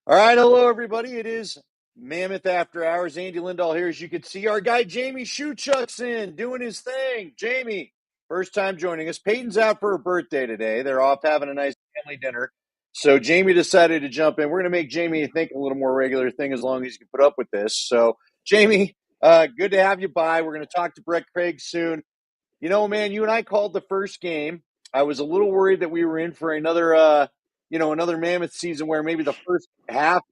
All right, hello everybody. It is Mammoth After Hours. Andy Lindahl here. As you can see, our guy Jamie Shuchuk's in doing his thing. Jamie, first time joining us. Peyton's out for her birthday today. They're off having a nice family dinner. So Jamie decided to jump in. We're going to make Jamie, I think, a little more regular thing as long as you can put up with this. So Jamie, good to have you by. We're going to talk to Brett Craig soon. You know, man, you and I called the first game. I was a little worried that we were in for another Mammoth season where maybe the first half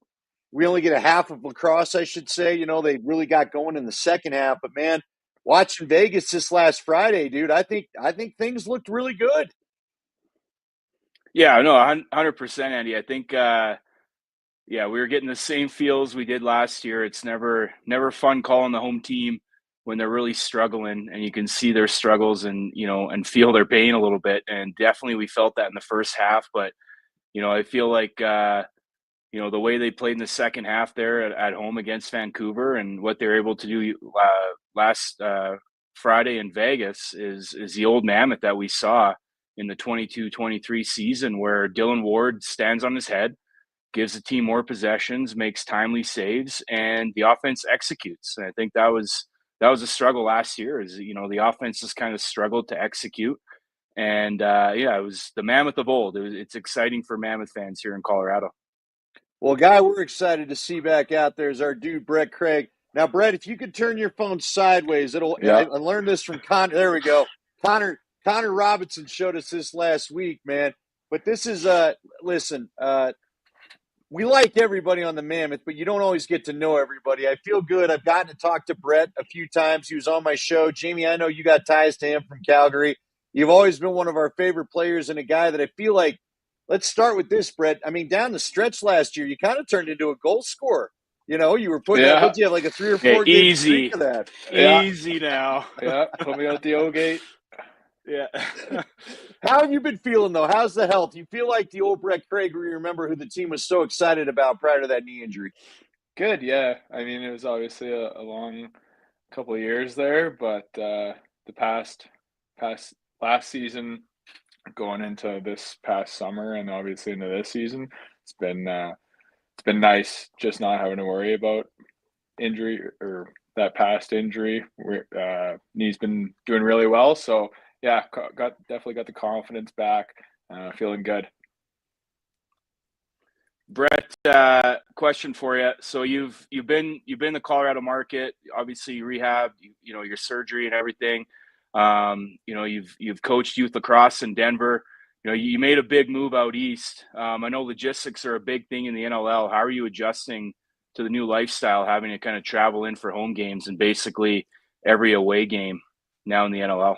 we only get a half of lacrosse, I should say. You know, they really got going in the second half. But man, watching Vegas this last Friday, dude, I think things looked really good. Yeah, no, 100%, Andy. I think, yeah, we were getting the same feels we did last year. It's never fun calling the home team when they're really struggling, and you can see their struggles and and feel their pain a little bit. And definitely, we felt that in the first half. But I feel like the way they played in the second half there at home against Vancouver and what they were able to do last Friday in Vegas is the old Mammoth that we saw in the 22-23 season, where Dylan Ward stands on his head, gives the team more possessions, makes timely saves, and the offense executes. And I think that was a struggle last year. Is the offense just kind of struggled to execute. And yeah, it was the Mammoth of old. It's exciting for Mammoth fans here in Colorado. Well, guy, we're excited to see back out there is our dude Brett Craig. Now, Brett, if you could turn your phone sideways, it'll. I Yeah. learned this from Connor. There we go. Connor Robinson showed us this last week, man. But this is listen. We like everybody on the Mammoth, but you don't always get to know everybody. I feel good. I've gotten to talk to Brett a few times. He was on my show. Jamie, I know you got ties to him from Calgary. You've always been one of our favorite players and a guy that I feel like, let's start with this, Brett. I mean, down the stretch last year, you kind of turned into a goal scorer. You know, you were putting up, Yeah. what do you have, like a 3 or Hey, 4 game streak easy, of that? Yeah. easy now. Yeah. Put me out the O gate. Yeah. How have you been feeling, though? How's the health? You feel like the old Brett Craig, who you remember, who the team was so excited about prior to that knee injury? Good. Yeah. I mean, it was obviously a long couple of years there, but the past last season, going into this past summer, and obviously into this season, it's been nice just not having to worry about injury or that past injury. Knee's been doing really well, so yeah, definitely got the confidence back. Feeling good. Brett, question for you. So you've been in the Colorado market, obviously rehab, your surgery and everything. You've coached youth lacrosse in Denver. You made a big move out east. I know logistics are a big thing in the NLL. How are you adjusting to the new lifestyle, having to kind of travel in for home games and basically every away game now in the NLL?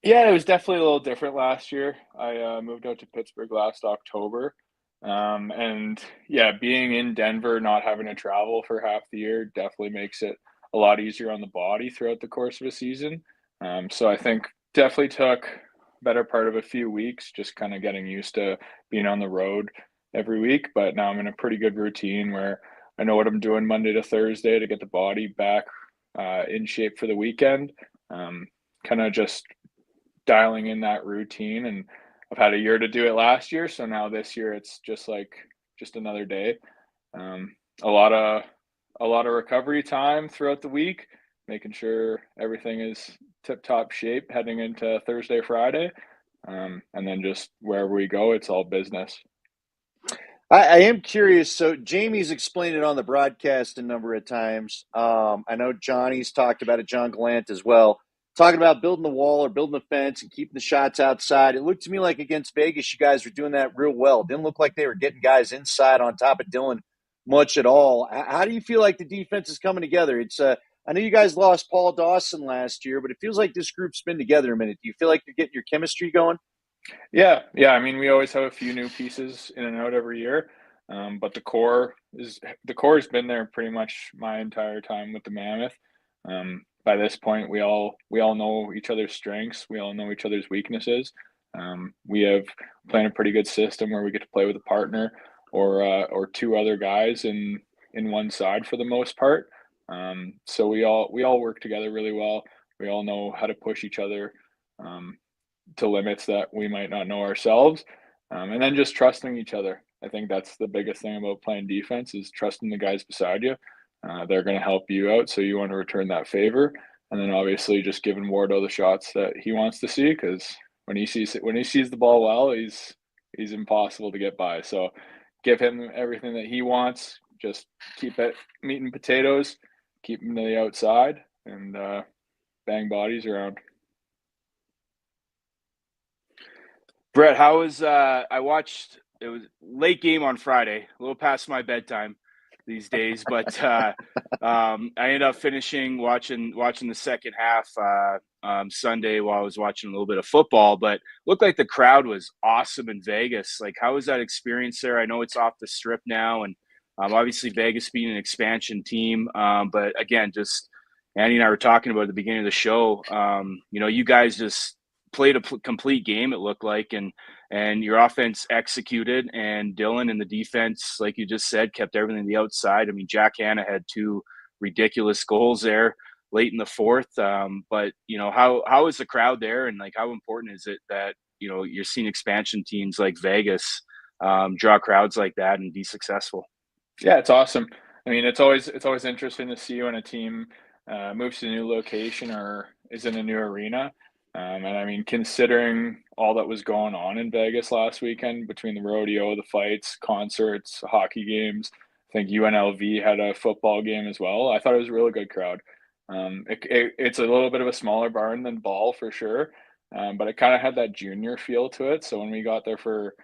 Yeah, it was definitely a little different last year. I moved out to Pittsburgh last October. And yeah, being in Denver, not having to travel for half the year definitely makes it a lot easier on the body throughout the course of a season. So I think definitely took better part of a few weeks just kind of getting used to being on the road every week. But now I'm in a pretty good routine where I know what I'm doing Monday to Thursday to get the body back in shape for the weekend. Kind of just dialing in that routine, and I've had a year to do it last year, so now this year it's just another day. Um, a lot of recovery time throughout the week, making sure everything is tip top shape heading into Thursday, Friday, and then just wherever we go, it's all business. I am curious. So Jamie's explained it on the broadcast a number of times. I know Johnny's talked about it, John Gallant as well, talking about building the wall or building the fence and keeping the shots outside. It looked to me like against Vegas, you guys were doing that real well. Didn't look like they were getting guys inside on top of Dylan much at all. How do you feel like the defense is coming together? I know you guys lost Paul Dawson last year, but it feels like this group's been together a minute. Do you feel like you're getting your chemistry going? Yeah, yeah. I mean, we always have a few new pieces in and out every year, but the core has been there pretty much my entire time with the Mammoth. By this point, we all know each other's strengths. We all know each other's weaknesses. We have playing a pretty good system where we get to play with a partner or two other guys in one side for the most part. So we all work together really well. We all know how to push each other. Um, to limits that we might not know ourselves. And then just trusting each other. I think that's the biggest thing about playing defense is trusting the guys beside you. They're going to help you out, so you want to return that favor, and then obviously just giving Wardo the shots that he wants to see because when he sees the ball well, he's impossible to get by. So give him everything that he wants. Just keep it meat and potatoes, keep him to the outside, and bang bodies around. Brett, how was I watched it was late game on Friday, a little past my bedtime these days, but I ended up finishing watching the second half Sunday while I was watching a little bit of football, but looked like the crowd was awesome in Vegas. Like, how was that experience there? I know it's off the strip now, and obviously Vegas being an expansion team, but again, just Andy and I were talking about at the beginning of the show. You guys just played a complete game, it looked like, and your offense executed, and Dylan and the defense, like you just said, kept everything on the outside. I mean, Jack Hanna had two ridiculous goals there late in the fourth. But how is the crowd there, and like how important is it that you're seeing expansion teams like Vegas draw crowds like that and be successful? Yeah, it's awesome. I mean, it's always interesting to see when a team moves to a new location or is in a new arena. And I mean, considering all that was going on in Vegas last weekend between the rodeo, the fights, concerts, hockey games, I think UNLV had a football game as well. I thought it was a really good crowd. It's a little bit of a smaller barn than Ball for sure, but it kind of had that junior feel to it. So when we got there for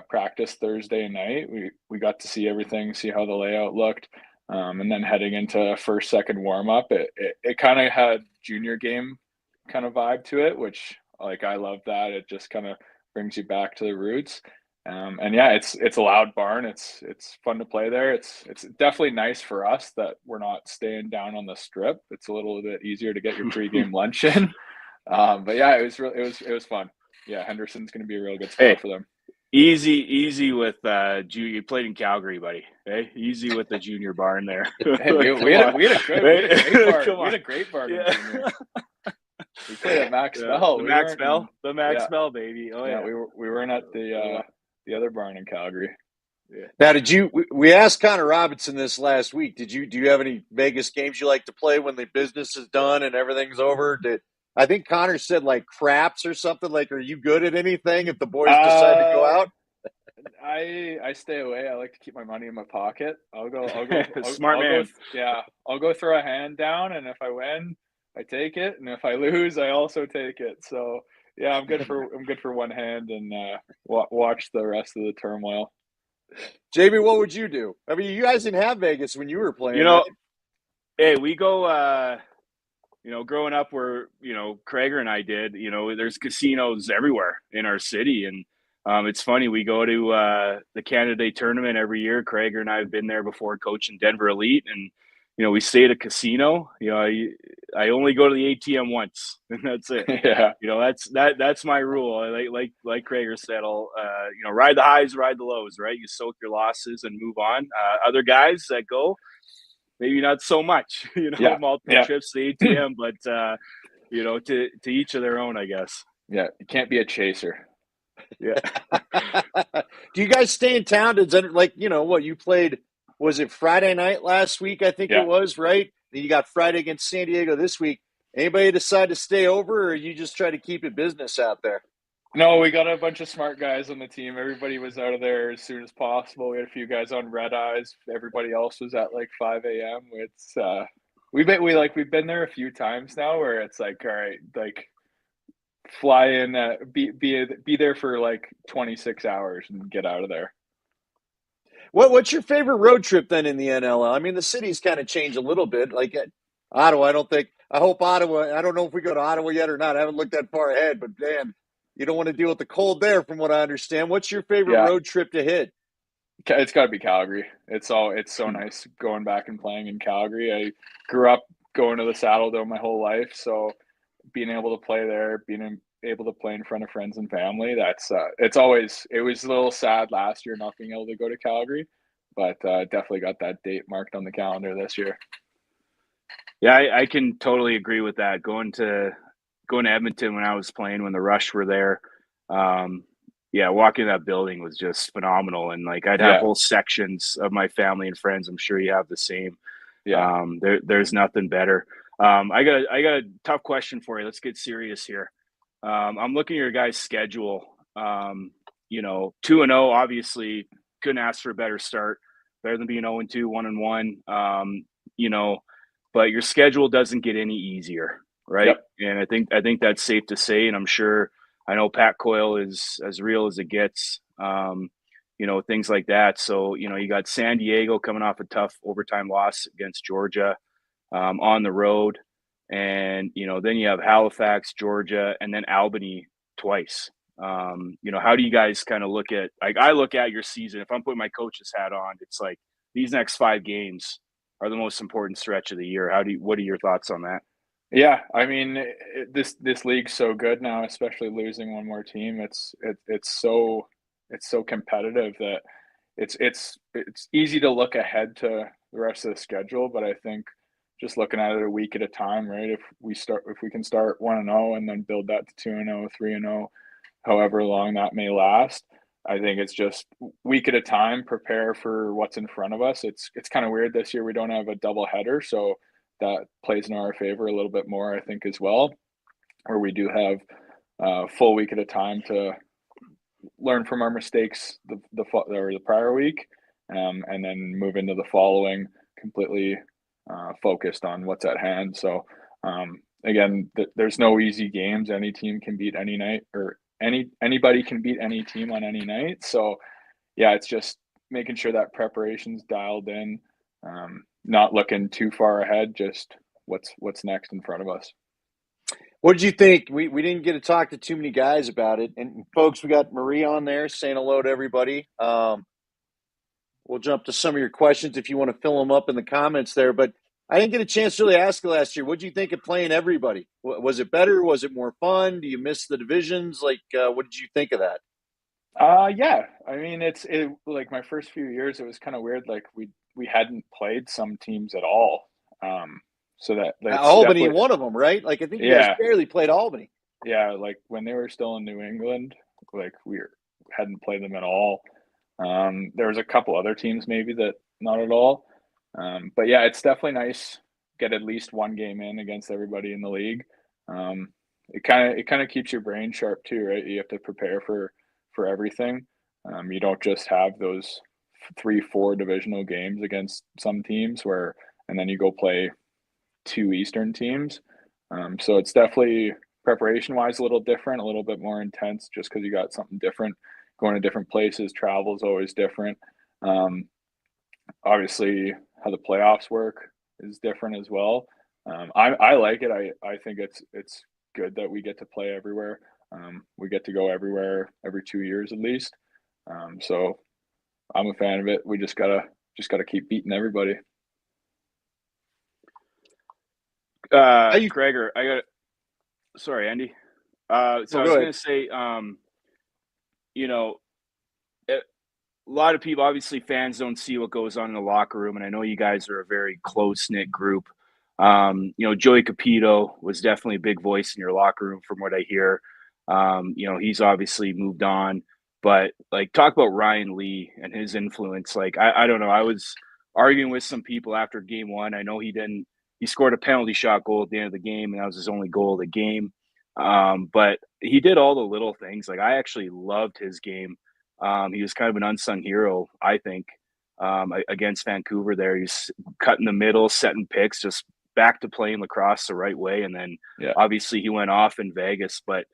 practice Thursday night, we got to see everything, see how the layout looked, and then heading into first, second warm up, it kind of had junior game kind of vibe to it, which like I love that. It just kind of brings you back to the roots. And yeah, it's a loud barn. It's fun to play there. It's definitely nice for us that we're not staying down on the strip. It's a little bit easier to get your pregame lunch in. But yeah, it was fun. Yeah, Henderson's going to be a real good spot for them. Easy with you played in Calgary, buddy. Hey, easy with the junior barn there. Hey, we had a great barn. We had a great barn in junior. We played at Max Bell. The Max Bell, baby. Oh yeah, we weren't at the other barn in Calgary. Yeah. Now, we asked Connor Robinson this last week. Do you have any Vegas games you like to play when the business is done and everything's over? I think Connor said like craps or something. Like, are you good at anything if the boys decide to go out? I stay away. I like to keep my money in my pocket. I'll go. Smart man. I'll go throw a hand down, and if I win, I take it, and if I lose, I also take it. So yeah, I'm good for one hand and watch the rest of the turmoil. Jamie, what would you do? I mean, you guys didn't have Vegas when you were playing, right? Hey, we go. Growing up where, Krager and I did, there's casinos everywhere in our city. And it's funny, we go to the Canada Day tournament every year. Krager and I have been there before coaching Denver Elite. And, we stay at a casino. I only go to the ATM once, and that's it. Yeah. That's my rule. Like Krager said, I'll, ride the highs, ride the lows, right? You soak your losses and move on. Other guys that go, maybe not so much, multiple trips to the ATM, but, to each of their own, I guess. Yeah, you can't be a chaser. Yeah. Do you guys stay in town? You played, was it Friday night last week? I think it was, right? Then you got Friday against San Diego this week. Anybody decide to stay over, or you just try to keep it business out there? No, we got a bunch of smart guys on the team. Everybody was out of there as soon as possible. We had a few guys on red eyes. Everybody else was at like 5 a.m. It's we've been there a few times now where it's like, all right, like fly in, be there for like 26 hours and get out of there. What's your favorite road trip then in the NLL? I mean, the city's kind of changed a little bit. Like Ottawa, I hope Ottawa. I don't know if we go to Ottawa yet or not. I haven't looked that far ahead, but man, you don't want to deal with the cold there, from what I understand. What's your favorite road trip to hit? It's got to be Calgary. It's so nice going back and playing in Calgary. I grew up going to the Saddle Dome my whole life, so being able to play there, being able to play in front of friends and family, it was a little sad last year not being able to go to Calgary, but definitely got that date marked on the calendar this year. Yeah, I can totally agree with that. Going to Edmonton when I was playing, when the Rush were there, yeah, walking in that building was just phenomenal. And like I'd have Yeah, whole sections of my family and friends. I'm sure you have the same. yeah, There's nothing better. I got a tough question for you. Let's get serious here. I'm looking at your guys' schedule. 2-0, obviously couldn't ask for a better start. Better than being 0-2, 1-1. You know, but your schedule doesn't get any easier, right? yep, And I think that's safe to say. And I'm sure I know Pat Coyle is as real as it gets. Things like that. So, you got San Diego coming off a tough overtime loss against Georgia on the road. And, then you have Halifax, Georgia, and then Albany twice. How do you guys kind of look at, like, I look at your season, if I'm putting my coach's hat on, it's like these next 5 games are the most important stretch of the year. What are your thoughts on that? yeah. I mean, this league's so good now, especially losing one more team. It's so competitive that it's easy to look ahead to the rest of the schedule, but I think just looking at it a week at a time, right? If we can start 1-0 and then build that to 2-0, 3-0, however long that may last, I think it's just week at a time, prepare for what's in front of us. It's kind of weird this year we don't have a double header, so that plays in our favor a little bit more, I think, as well, where we do have a full week at a time to learn from our mistakes the prior week, and then move into the following completely focused on what's at hand. So again, there's no easy games. Any team can beat any night, or anybody can beat any team on any night. So yeah, it's just making sure that preparation's dialed in, not looking too far ahead, just what's next in front of us. What did you think? We didn't get to talk to too many guys about it. And folks, we got Marie on there saying hello to everybody. We'll jump to some of your questions if you want to fill them up in the comments there. But I didn't get a chance to really ask you last year. What did you think of playing everybody? Was it better? Was it more fun? Do you miss the divisions? Like, what did you think of that? Yeah. I mean, it like my first few years, it was kind of weird. Like we hadn't played some teams at all. So that's Albany, definitely, one of them, right? Like, I think you guys yeah, barely played Albany. yeah. Like when they were still in New England, like hadn't played them at all. There was a couple other teams maybe that not at all. But yeah, it's definitely nice get at least one game in against everybody in the league. Um, it kind of keeps your brain sharp too, right? You have to prepare for everything. You don't just have those 3, 4 divisional games against some teams and then you go play 2 Eastern teams. So it's definitely preparation wise a little different, a little bit more intense, just because you got something different, going to different places. Travel is always different. Um, Obviously, how the playoffs work is different as well. I like it. I think it's good that we get to play everywhere. We get to go everywhere every 2 years at least. So I'm a fan of it. We just gotta keep beating everybody. How you? Gregor, sorry, Andy. So Oh, I go was ahead. going to say, you know, a lot of people, obviously, fans don't see what goes on in the locker room, and I know you guys are a very close knit group. Joey Capito was definitely a big voice in your locker room, from what I hear. He's obviously moved on, but like, talk about Ryan Lee and his influence. Like, I don't know. I was arguing with some people after game one. I know he didn't. He scored a penalty shot goal at the end of the game, and that was his only goal of the game. But he did all the little things. Like, I actually loved his game. He was kind of an unsung hero, I think, against Vancouver there. He's cutting the middle, setting picks, just back to playing lacrosse the right way. And then Yeah. obviously he went off in Vegas. But,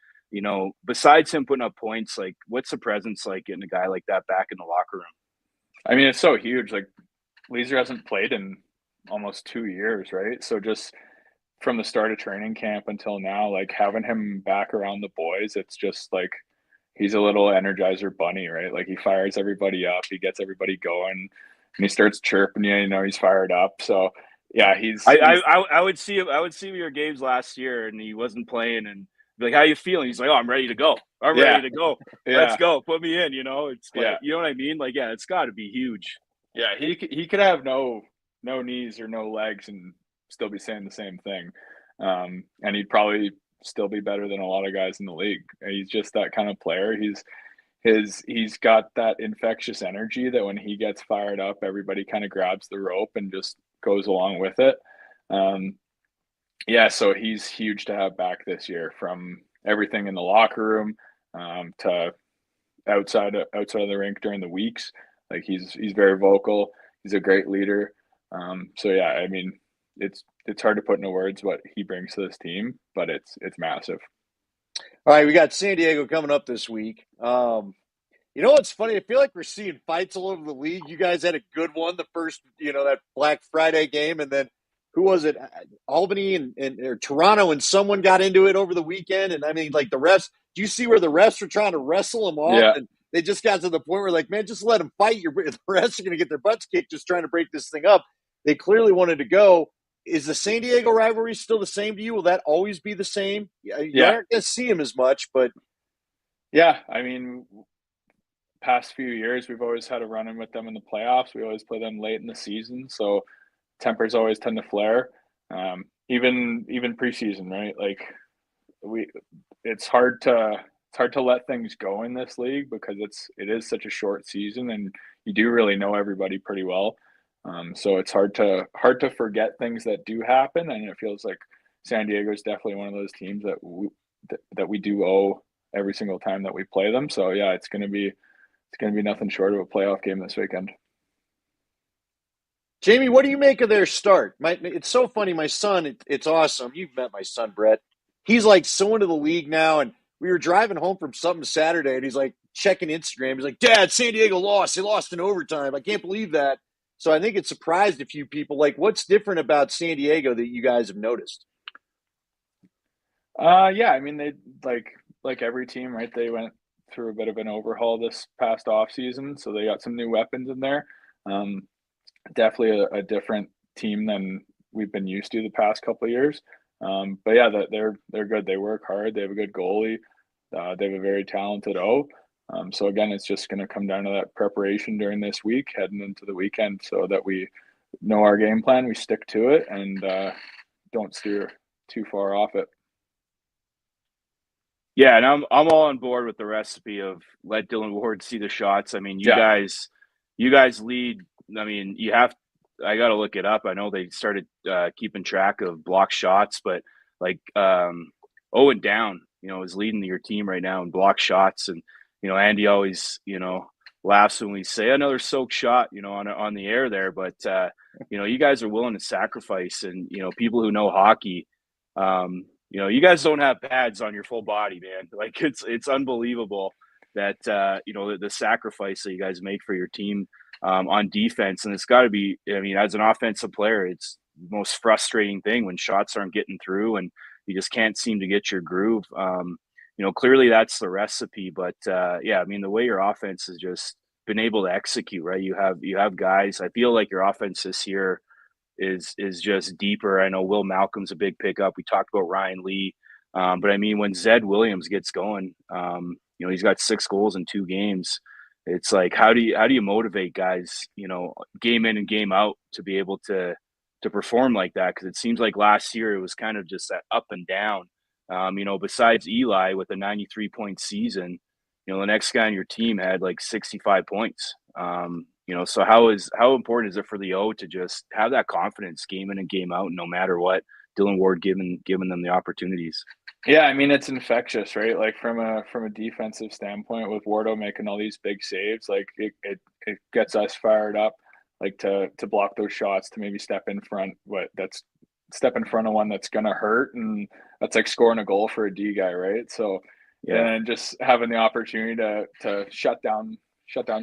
besides him putting up points, like, what's the presence like getting a guy like that back in the locker room? I mean, it's so huge. Like Leeser hasn't played in almost 2 years, right? So just from the start of training camp until now, like having him back around the boys, it's just like he's a little energizer bunny, right? Like he fires everybody up, he gets everybody going, and he starts chirping you, he's fired up. So yeah, I, he's I, I I would see him. I would see your games last year, and he wasn't playing. And be like, "How you feeling?" He's like, "Oh, I'm ready to go. I'm yeah, ready to go. Let's yeah, go. Put me in." It's like, yeah, you know what I mean? Like, yeah, it's got to be huge. yeah. He could have no knees or no legs and still be saying the same thing, and he'd probably still be better than a lot of guys in the league. He's just that kind of player. he's got that infectious energy that when he gets fired up, everybody kind of grabs the rope and just goes along with it. Um, yeah, so he's huge to have back this year, from everything in the locker room, to outside of the rink during the weeks. Like he's very vocal. He's a great leader. So yeah, I mean, it's hard to put into words what he brings to this team, but it's massive. All right, we got San Diego coming up this week. You know what's funny? I feel like we're seeing fights all over the league. You guys had a good one, the first, that Black Friday game, and then who was it? Albany and or Toronto, and someone got into it over the weekend. And I mean, like the refs. Do you see where the refs were trying to wrestle them off? Yeah, And they just got to the point where, like, man, just let them fight. The refs are going to get their butts kicked just trying to break this thing up. They clearly wanted to go. Is the San Diego rivalry still the same to you? Will that always be the same? You yeah, aren't going to see them as much, but yeah. I mean, past few years we've always had a run in with them in the playoffs. We always play them late in the season, so tempers always tend to flare. Even preseason, right? Like we, it's hard to let things go in this league because it is such a short season, and you do really know everybody pretty well. So it's hard to forget things that do happen, and it feels like San Diego is definitely one of those teams that we do owe every single time that we play them. So yeah, it's gonna be nothing short of a playoff game this weekend. Jamie, what do you make of their start? It's so funny. My son, it's awesome. You've met my son, Brett. He's like so into the league now. And we were driving home from something Saturday, and he's like checking Instagram. He's like, Dad, San Diego lost. They lost in overtime. I can't believe that. So I think it surprised a few people. Like, what's different about San Diego that you guys have noticed? Yeah, I mean they like every team, right? They went through a bit of an overhaul this past off season, so they got some new weapons in there. Um, Definitely a different team than we've been used to the past couple of years. But yeah, they're good. They work hard. They have a good goalie. They have a very talented O. So again, it's just going to come down to that preparation during this week, heading into the weekend, so that we know our game plan, we stick to it, and don't steer too far off it. Yeah, and I'm all on board with the recipe of let Dylan Ward see the shots. I mean, Yeah, you guys lead. I mean, you have. I got to look it up. I know they started keeping track of block shots, but like Owen Down, is leading your team right now in block shots, and Andy always laughs when we say another soak shot, on the air there, but you guys are willing to sacrifice, and people who know hockey. You guys don't have pads on your full body, man. Like it's unbelievable that the sacrifice that you guys make for your team on defense, and it's got to be. I mean, as an offensive player, it's the most frustrating thing when shots aren't getting through and you just can't seem to get your groove. Clearly that's the recipe, but yeah, I mean the way your offense has just been able to execute, right? You have guys. I feel like your offense this year is just deeper. I know Will Malcolm's a big pickup. We talked about Ryan Lee, but I mean when Zed Williams gets going, he's got 6 goals in 2 games. It's like how do you motivate guys, game in and game out to be able to perform like that? Because it seems like last year it was kind of just that up and down. Besides Eli with a 93-point season, the next guy on your team had like 65 points. So how important is it for the O to just have that confidence game in and game out, no matter what? Dylan Ward giving them the opportunities. yeah. I mean, it's infectious, right? Like from a defensive standpoint, with Wardo making all these big saves, like it gets us fired up, like to block those shots, to maybe step in front. Step in front of one that's gonna hurt, and that's like scoring a goal for a D guy, right? So, and Yeah. then just having the opportunity to shut down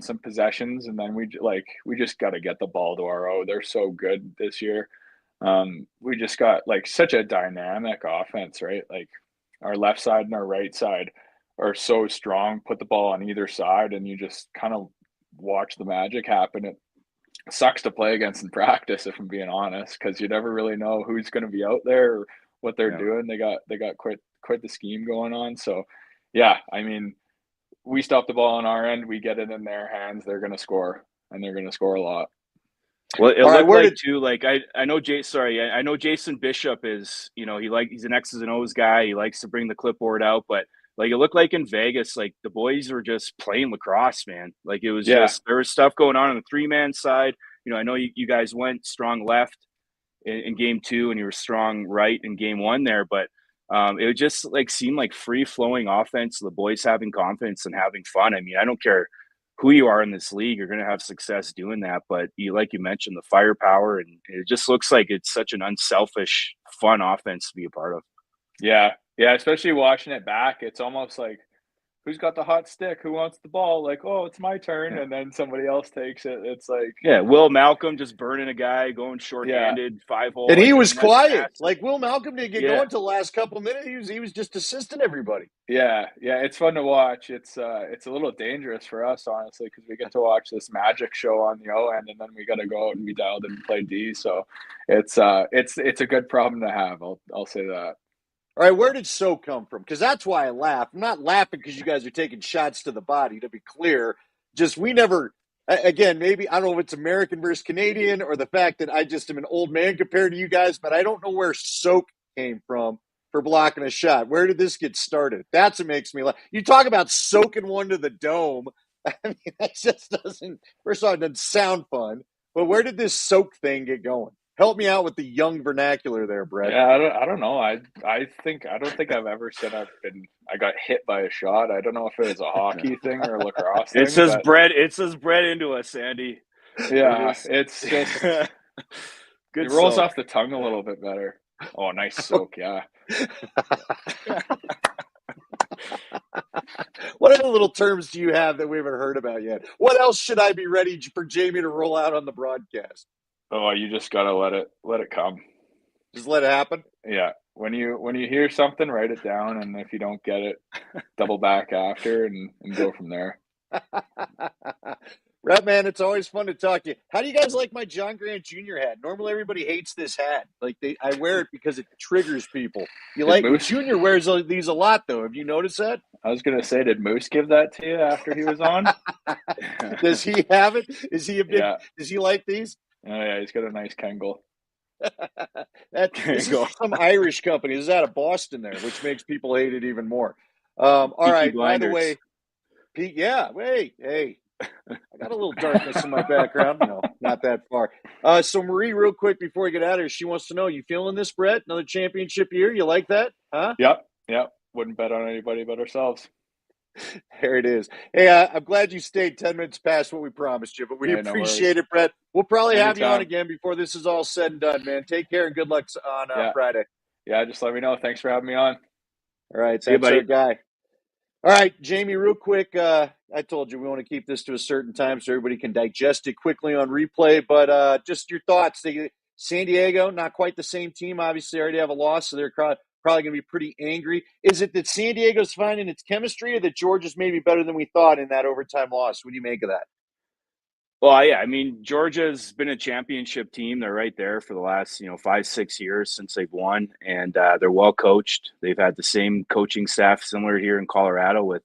some possessions, and then we just got to get the ball to our O. They're so good this year. We just got like such a dynamic offense, right? Like our left side and our right side are so strong. Put the ball on either side, and you just kind of watch the magic happen. It sucks to play against in practice, if I'm being honest, because you never really know who's going to be out there or what they're Yeah. doing. They got quite the scheme going on. So, yeah, I mean, we stop the ball on our end, we get it in their hands. They're going to score, and they're going to score a lot. Well, it All right, looked where like did too. Like I know I know Jason Bishop is he's an X's and O's guy. He likes to bring the clipboard out, but Like it looked like in Vegas, like the boys were just playing lacrosse, man. Like it was Yeah. just there was stuff going on the 3-man side. I know you guys went strong left in game 2 and you were strong right in game 1 there, but it would just like seem like free flowing offense. The boys having confidence and having fun. I mean, I don't care who you are in this league, you're going to have success doing that. But like you mentioned, the firepower, and it just looks like it's such an unselfish, fun offense to be a part of. Yeah. Yeah. Especially watching it back, it's almost like, who's got the hot stick? Who wants the ball? Like, oh, it's my turn. Yeah. And then somebody else takes it. It's like, Yeah, Will Malcolm just burning a guy, going shorthanded, 5-hole. And he Like, I was mean, that's quiet. massive. Like Will Malcolm didn't get Yeah. going till the last couple of minutes. He was just assisting everybody. yeah, it's fun to watch. It's a little dangerous for us, honestly, because we get to watch this magic show on the O end, and then we got to go out and be dialed in and play D. So it's a good problem to have. I'll say that. All right, where did soak come from? Because that's why I laugh. I'm not laughing because you guys are taking shots to the body, to be clear. Just we never, again, maybe, I don't know if it's American versus Canadian or the fact that I just am an old man compared to you guys, but I don't know where soak came from for blocking a shot. Where did this get started? That's what makes me laugh. You talk about soaking one to the dome. I mean, that just doesn't, first of all, it doesn't sound fun, but where did this soak thing get going? Help me out with the young vernacular there, Brett. Yeah, I don't know. I don't think I've ever said I got hit by a shot. I don't know if it was a hockey thing or a lacrosse thing. It says but bread. It says bread into us, Sandy. yeah, it's just Good. it rolls soak. off the tongue a little bit better. Oh, nice soak, yeah. What other little terms do you have that we haven't heard about yet? What else should I be ready for Jamie to roll out on the broadcast? Oh, you just gotta let it come. Just let it happen? Yeah. When you hear something, write it down, and if you don't get it, double back after and go from there. Red man, it's always fun to talk to you. How do you guys like my John Grant Jr. hat? Normally everybody hates this hat. Like I wear it because it triggers people. You like Moose, Junior wears these a lot though. Have you noticed that? I was gonna say, did Moose give that to you after he was on? Does he have it? Is he a big? Yeah. Does he like these? Oh yeah, he's got a nice Kangol. This is some Irish company. This is out of Boston there, which makes people hate it even more. All Peaky right. Blinders. By the way, Pete, yeah. Hey, I got a little darkness in my background. No, not that far. So Marie, real quick before we get out of here, she wants to know: you feeling this, Brett? Another championship year? You like that? Huh? Yep. Wouldn't bet on anybody but ourselves. There it is. Hey, I'm glad you stayed 10 minutes past what we promised you, but we appreciate it, Brett. We'll probably have you on again before this is all said and done, man. Take care and good luck on Friday. Yeah, just let me know. Thanks for having me on. All right, See you, that's our guy. All right, Jamie, real quick. I told you we want to keep this to a certain time so everybody can digest it quickly on replay, but just your thoughts. San Diego, not quite the same team. Obviously, already have a loss, so they're probably going to be pretty angry. Is it that San Diego's finding its chemistry or that Georgia's maybe better than we thought in that overtime loss? What do you make of that? Well, yeah, I mean, Georgia's been a championship team. They're right there for the last, 5-6 years since they've won, and they're well coached. They've had the same coaching staff similar here in Colorado with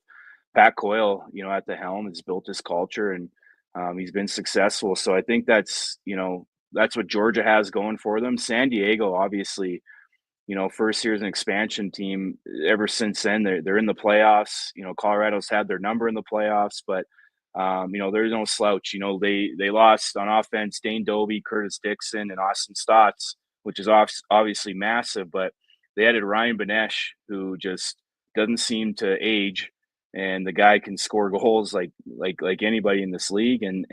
Pat Coyle, at the helm. Has built this culture, and he's been successful. So I think that's what Georgia has going for them. San Diego, obviously, first year as an expansion team. Ever since then, they're in the playoffs. Colorado's had their number in the playoffs, but there's no slouch. They lost on offense Dane Dobie, Curtis Dixon, and Austin Stotts, which is obviously massive. But they added Ryan Benesh, who just doesn't seem to age, and the guy can score goals like anybody in this league. And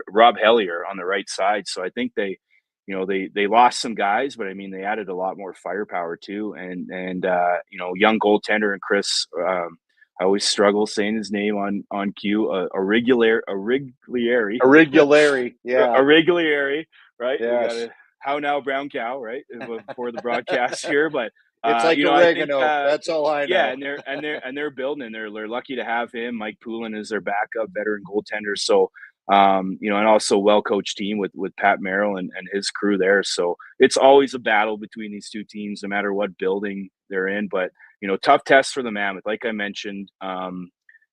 Rob Hellier on the right side. So I think they lost some guys, but I mean they added a lot more firepower too. And young goaltender and Chris. I always struggle saying his name on cue. Irreguliari, yeah, Irreguliari, right? Yes. We got a how now brown cow, right? Before the broadcast here, but it's like oregano. I think, that's all I know. Yeah, and they're building, and they're lucky to have him. Mike Poulin is their backup veteran goaltender, so and also well coached team with Pat Merrill and his crew there. So it's always a battle between these two teams, no matter what building they're in, but. Tough test for the Mammoth. Like I mentioned,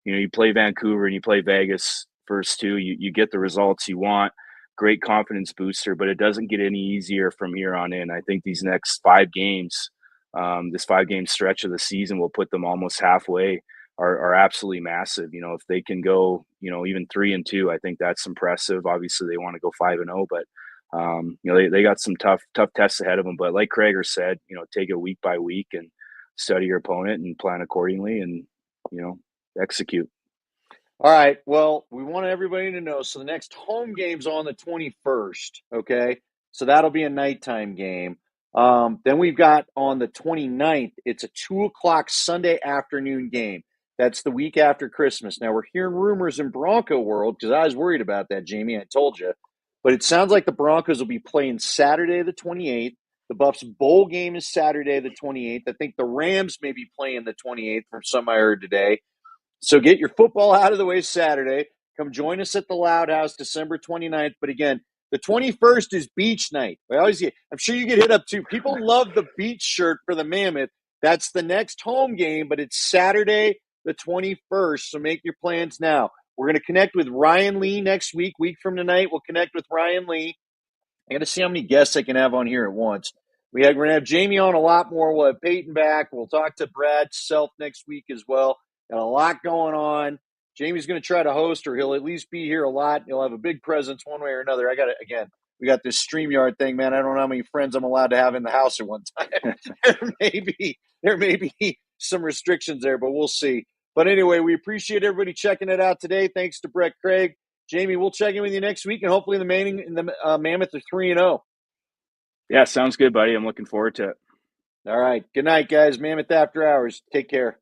you play Vancouver and you play Vegas first two, you get the results you want. Great confidence booster, but it doesn't get any easier from here on in. I think these next 5 games this 5-game stretch of the season will put them almost halfway are absolutely massive. If they can go, even 3-2, I think that's impressive. Obviously they want to go 5-0, but they got some tough tests ahead of them. But like Krager said, take it week by week and study your opponent and plan accordingly and, execute. All right. Well, we want everybody to know. So the next home game's on the 21st. Okay. So that'll be a nighttime game. Then we've got on the 29th, it's a 2:00 Sunday afternoon game. That's the week after Christmas. Now we're hearing rumors in Bronco world because I was worried about that, Jamie. I told you. But it sounds like the Broncos will be playing Saturday the 28th. The Buffs bowl game is Saturday the 28th. I think the Rams may be playing the 28th from some I heard today. So get your football out of the way Saturday. Come join us at the Loud House December 29th. But again, the 21st is beach night. I'm sure you get hit up too. People love the beach shirt for the Mammoth. That's the next home game, but it's Saturday the 21st. So make your plans now. We're going to connect with Ryan Lee next week from tonight. We'll connect with Ryan Lee. I got to see how many guests I can have on here at once. We're going to have Jamie on a lot more. We'll have Peyton back. We'll talk to Brad Self next week as well. Got a lot going on. Jamie's going to try to host, or he'll at least be here a lot. He'll have a big presence one way or another. We got this StreamYard thing, man. I don't know how many friends I'm allowed to have in the house at one time. there may be some restrictions there, but we'll see. But anyway, we appreciate everybody checking it out today. Thanks to Brett Craig. Jamie, we'll check in with you next week, and hopefully the Mammoth are 3-0. Yeah, sounds good, buddy. I'm looking forward to it. All right. Good night, guys. Mammoth After Hours. Take care.